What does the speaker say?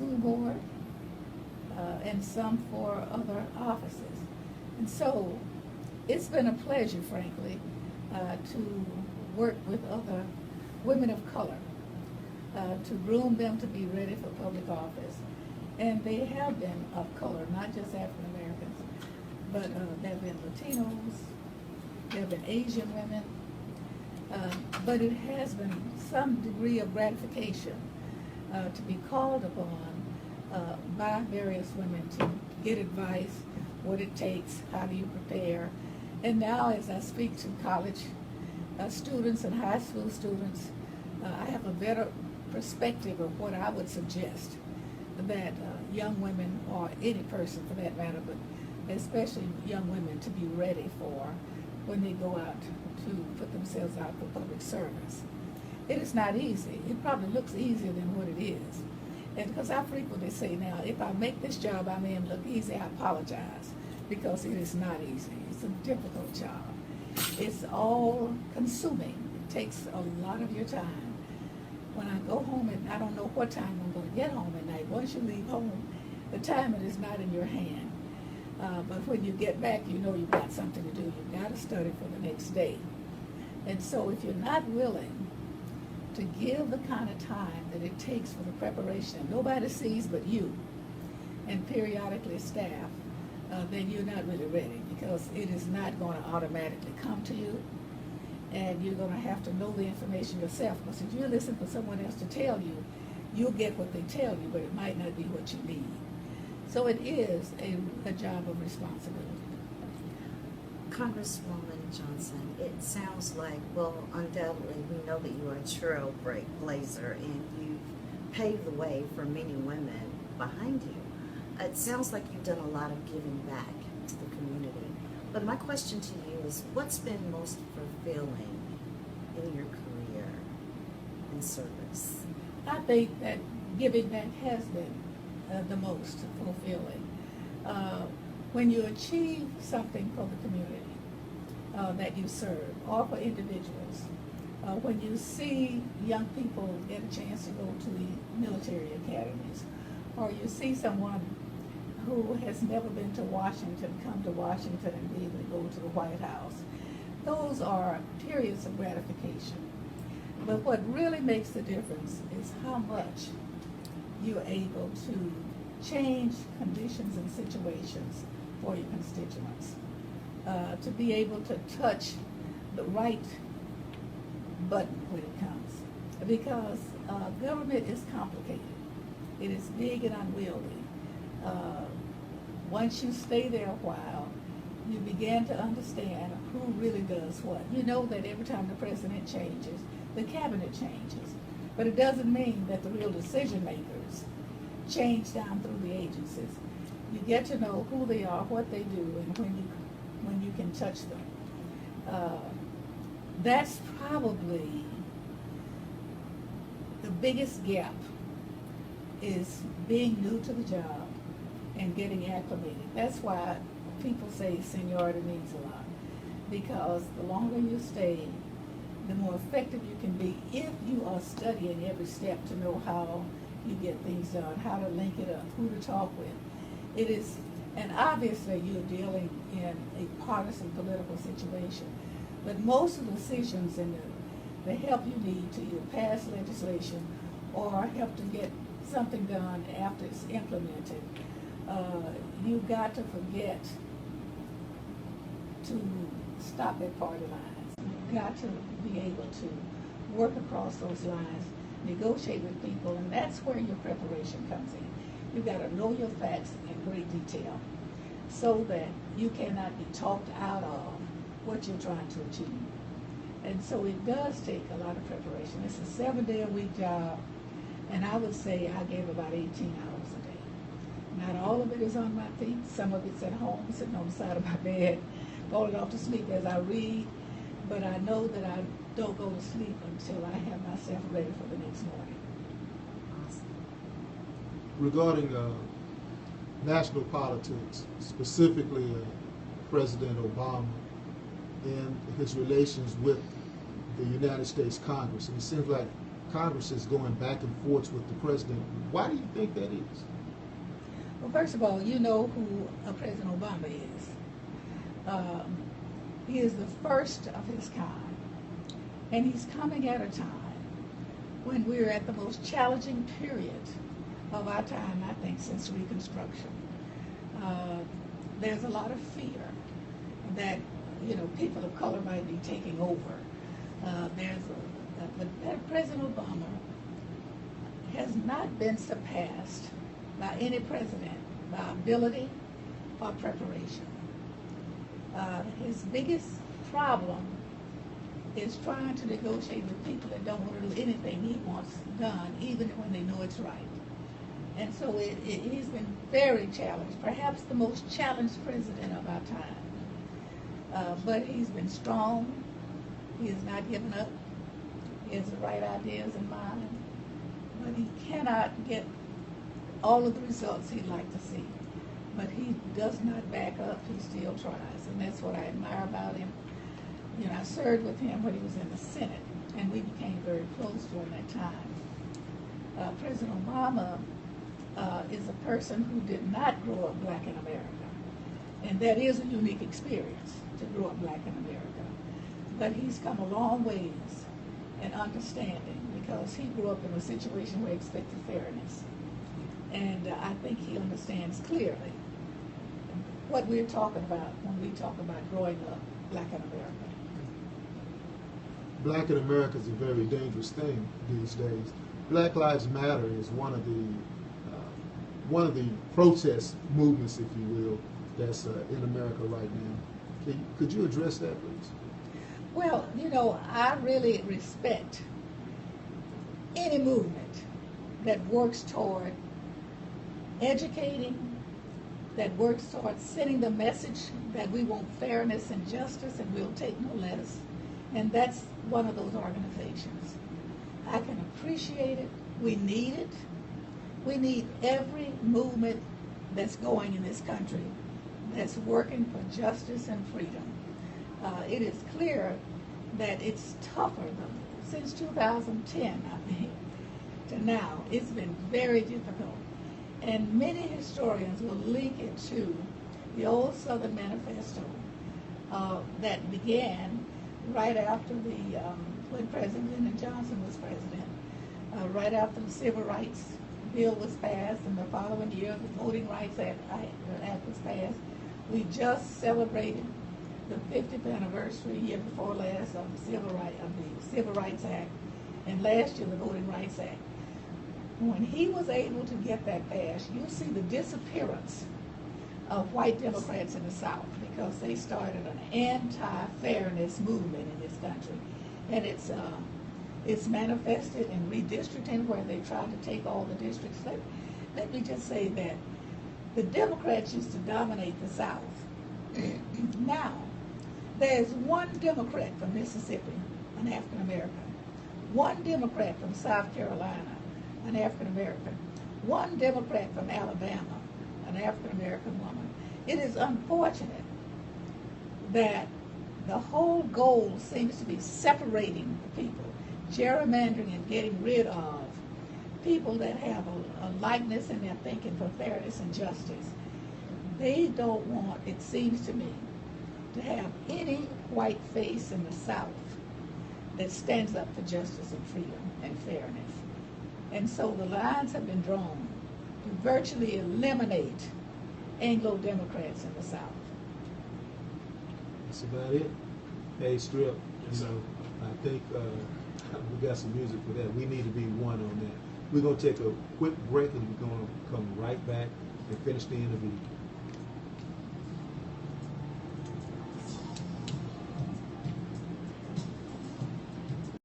school board, and some for other offices. And so it's been a pleasure, frankly, to work with other women of color, to groom them to be ready for public office. And they have been of color, not just African Americans, but there have been Latinos, there have been Asian women, but it has been some degree of gratification to be called upon by various women to get advice, what it takes, how do you prepare. And now as I speak to college students and high school students, I have a better perspective of what I would suggest that young women, or any person for that matter, but especially young women, to be ready for when they go out to put themselves out for public service. It is not easy. It probably looks easier than what it is. And because I frequently say now, if I make this job I may look easy, I apologize, because it is not easy. It's a difficult job. It's all consuming. It takes a lot of your time. When I go home, and I don't know what time I'm going to get home at night. Once you leave home, the timing is not in your hand. But when you get back, you know you've got something to do. You've got to study for the next day. And so if you're not willing to give the kind of time that it takes for the preparation, and nobody sees but you and periodically staff, then you're not really ready, because it is not going to automatically come to you. And you're going to have to know the information yourself, because if you listen for someone else to tell you, you'll get what they tell you, but it might not be what you need. So it is a job of responsibility. Congresswoman Johnson, it sounds like, well, undoubtedly we know that you are a trailblazer and you've paved the way for many women behind you. It sounds like you've done a lot of giving back to the community. But my question to you is, what's been most fulfilling in your career in service? I think that giving back has been the most fulfilling. When you achieve something for the community that you serve, or for individuals, when you see young people get a chance to go to the military academies, or you see someone who has never been to Washington come to Washington and be able to go to the White House, those are periods of gratification. But what really makes the difference is how much you're able to change conditions and situations for your constituents, to be able to touch the right button when it comes. Because government is complicated. It is big and unwieldy. Once you stay there a while, you begin to understand who really does what. You know that every time the president changes, the cabinet changes. But it doesn't mean that the real decision makers change down through the agencies. You get to know who they are, what they do, and when you can touch them. That's probably the biggest gap, is being new to the job and getting acclimated. That's why people say seniority means a lot, because the longer you stay, the more effective you can be if you are studying every step to know how you get things done, how to link it up, who to talk with. It is, and obviously you're dealing in a partisan political situation, but most of the decisions and the help you need to either pass legislation or help to get something done after it's implemented, you've got to forget to stop at party lines. You've got to be able to work across those lines, negotiate with people, and that's where your preparation comes in. You've got to know your facts in great detail so that you cannot be talked out of what you're trying to achieve. And so it does take a lot of preparation. It's a 7-day-a-week job, and I would say I gave about 18 hours a day. Not all of it is on my feet. Some of it's at home, sitting on the side of my bed, falling off to sleep as I read. But I know that I don't go to sleep until I have myself ready for the next morning. Awesome. Regarding national politics, specifically President Obama and his relations with the United States Congress, and it seems like Congress is going back and forth with the president. Why do you think that is? Well, first of all, you know who President Obama is. He is the first of his kind, and he's coming at a time when we're at the most challenging period of our time, I think, since Reconstruction. There's a lot of fear that, you know, people of color might be taking over. But President Obama has not been surpassed by any president by ability or preparation. His biggest problem is trying to negotiate with people that don't want to do anything he wants done, even when they know it's right. And so he's been very challenged, perhaps the most challenged president of our time. But he's been strong. He has not given up. He has the right ideas in mind. But he cannot get all of the results he'd like to see. But he does not back up. He still tries. And that's what I admire about him. You know, I served with him when he was in the Senate, and we became very close during that time. President Obama is a person who did not grow up black in America. And that is a unique experience, to grow up black in America. But he's come a long ways in understanding, because he grew up in a situation where he expected fairness. And I think he understands clearly what we're talking about when we talk about growing up black in America. Black in America is a very dangerous thing these days. Black Lives Matter is one of the protest movements, if you will, that's in America right now. Could you address that, please? Well, you know, I really respect any movement that works toward educating, that works toward sending the message that we want fairness and justice and we'll take no less. And that's one of those organizations. I can appreciate it. We need it. We need every movement that's going in this country that's working for justice and freedom. It is clear that it's tougher, though. Since 2010, I think, to now, it's been very difficult. And many historians will link it to the old Southern Manifesto that began right after when President Lyndon Johnson was president, right after the Civil Rights Bill was passed, and the following year the Voting Rights Act was passed. We just celebrated the 50th anniversary, year before last, of the Civil Rights Act, and last year the Voting Rights Act. When he was able to get that passed, you see the disappearance of white Democrats in the South, because they started an anti-fairness movement in this country. And it's manifested in redistricting, where they tried to take all the districts. Let me just say that the Democrats used to dominate the South. Now, there's one Democrat from Mississippi, an African American, one Democrat from South Carolina, an African American, one Democrat from Alabama, an African American woman. It is unfortunate that the whole goal seems to be separating the people, gerrymandering and getting rid of people that have a likeness in their thinking for fairness and justice. They don't want, it seems to me, to have any white face in the South that stands up for justice and freedom and fairness. And so the lines have been drawn to virtually eliminate Anglo-Democrats in the South. That's about it. Hey, Strip, you know, I think we got some music for that. We need to be one on that. We're going to take a quick break, and we're going to come right back and finish the interview.